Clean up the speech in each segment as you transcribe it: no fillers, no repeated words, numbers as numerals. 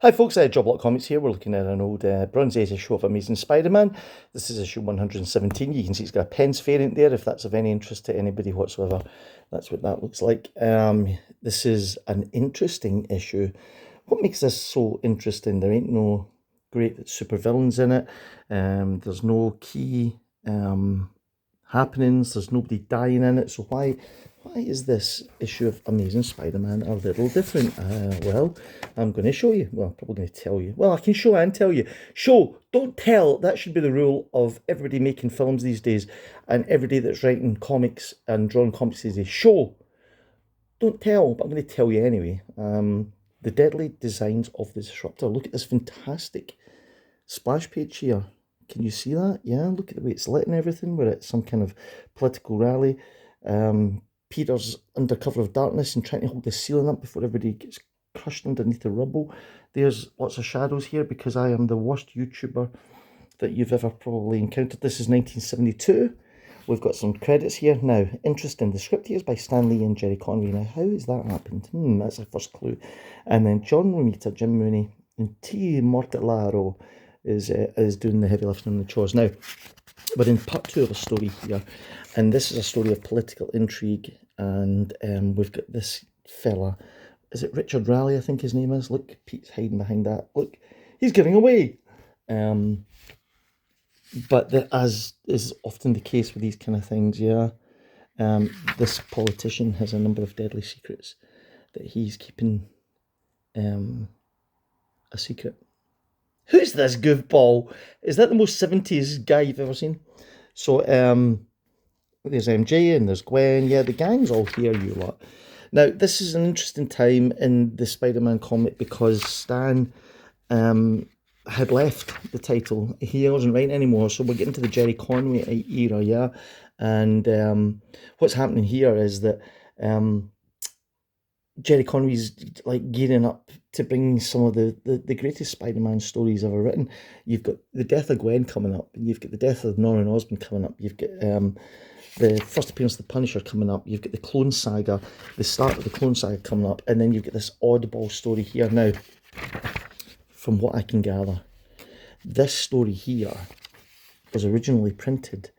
Hi folks, Job Comics here. We're looking at an old Bronze Age issue of Amazing Spider-Man. This is issue 117. You can see it's got a pens variant there, if that's of any interest to anybody whatsoever. That's what that looks like. This is an interesting issue. What makes this so interesting? There ain't no great supervillains in it. There's no key happenings. There's nobody dying in it. So why is this issue of Amazing Spider-Man a little different? Well, I'm going to show you. Well, I'm probably going to tell you. Well, I can show and tell you. Show, don't tell. That should be the rule of everybody making films these days and everybody that's writing comics and drawing comics these days. Show, don't tell, but I'm going to tell you anyway. The deadly designs of the Disruptor. Look at this fantastic splash page here. Can you see that? Yeah, look at the way it's lit and everything. We're at some kind of political rally. Peter's under cover of darkness and trying to hold the ceiling up before everybody gets crushed underneath the rubble. There's lots of shadows here because I am the worst YouTuber that you've ever probably encountered. This is 1972. We've got some credits here. Now, interesting. The script here is by Stan Lee and Jerry Conway. Now, how has that happened? That's our first clue. And then John Romita, Jim Mooney, and T. Mortellaro is doing the heavy lifting and the chores. Now, we're in part two of a story here, and this is a story of political intrigue, and we've got this fella, is it Richard Raleigh, I think his name is? Look, Pete's hiding behind that. Look, he's getting away. But as is often the case with these kind of things, yeah, this politician has a number of deadly secrets that he's keeping a secret. Who's this goofball? Is that the most 70s guy you've ever seen? So, there's MJ and there's Gwen. Yeah, the gang's all here, you lot. Now, this is an interesting time in the Spider-Man comic because Stan had left the title. He wasn't writing anymore, so we're getting to the Jerry Conway era, yeah? And what's happening here is that Jerry Conway's like gearing up to bring some of the greatest Spider-Man stories ever written. You've got the death of Gwen coming up. You've got the death of Norman Osborn coming up. You've got the first appearance of the Punisher coming up. You've got the Clone Saga, the start of the Clone Saga coming up, and then you've got this oddball story here. Now, from what I can gather, this story here was originally printed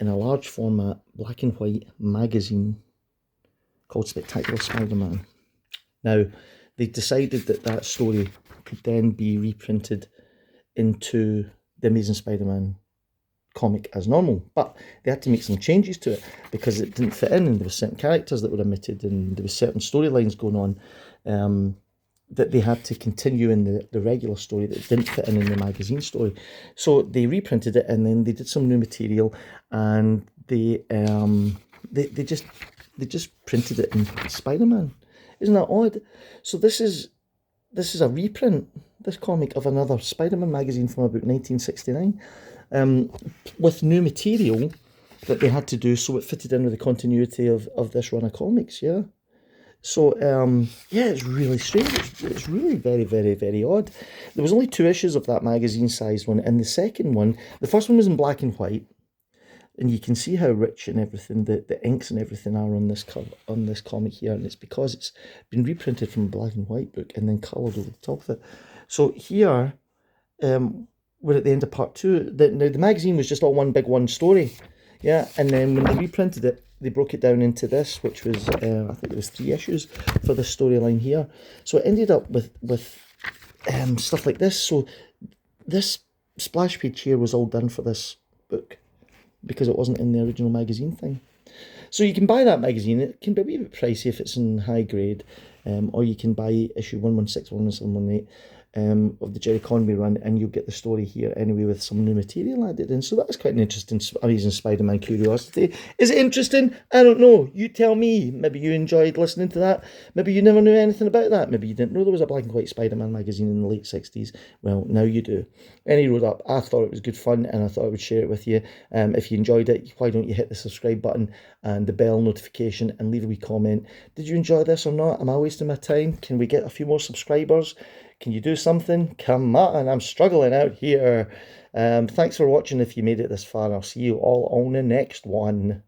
in a large format black and white magazine called Spectacular Spider-Man. Now, they decided that that story could then be reprinted into the Amazing Spider-Man comic as normal, but they had to make some changes to it because it didn't fit in, and there were certain characters that were omitted, and there were certain storylines going on that they had to continue in the regular story that didn't fit in the magazine story. So they reprinted it, and then they did some new material, and they just printed it in Spider-Man. Isn't that odd? So this is a reprint, this comic, of another Spider-Man magazine from about 1969, with new material that they had to do so it fitted in with the continuity of this run of comics, yeah? So, yeah, it's really strange. It's really very, very, very odd. There was only 2 issues of that magazine-sized one, and the second one, the first one was in black and white, and you can see how rich and everything, the inks and everything are on this cover, on this comic here, and it's because it's been reprinted from a black and white book and then coloured over the top of it. So here, we're at the end of part 2. Now, the magazine was just all one big one story, yeah, and then when they reprinted it, they broke it down into this, which was, I think it was 3 issues for this storyline here. So it ended up with stuff like this. So this splash page here was all done for this book because it wasn't in the original magazine thing. So you can buy that magazine. It can be a wee bit pricey if it's in high grade, or you can buy issue 116, 117, 118 of the Jerry Conway run, and you'll get the story here anyway with some new material added in. So that's quite an interesting Amazing Spider-Man curiosity. Is it interesting? I don't know. You tell me. Maybe you enjoyed listening to that. Maybe you never knew anything about that. Maybe you didn't know there was a black and white Spider-Man magazine in the late 60s. Well, now you do. And he wrote up, I thought it was good fun, and I thought I would share it with you. If you enjoyed it, why don't you hit the subscribe button and the bell notification and leave a wee comment. Did you enjoy this or not? Am I wasting my time? Can we get a few more subscribers? Can you do something? Come on, I'm struggling out here. Thanks for watching if you made it this far. I'll see you all on the next one.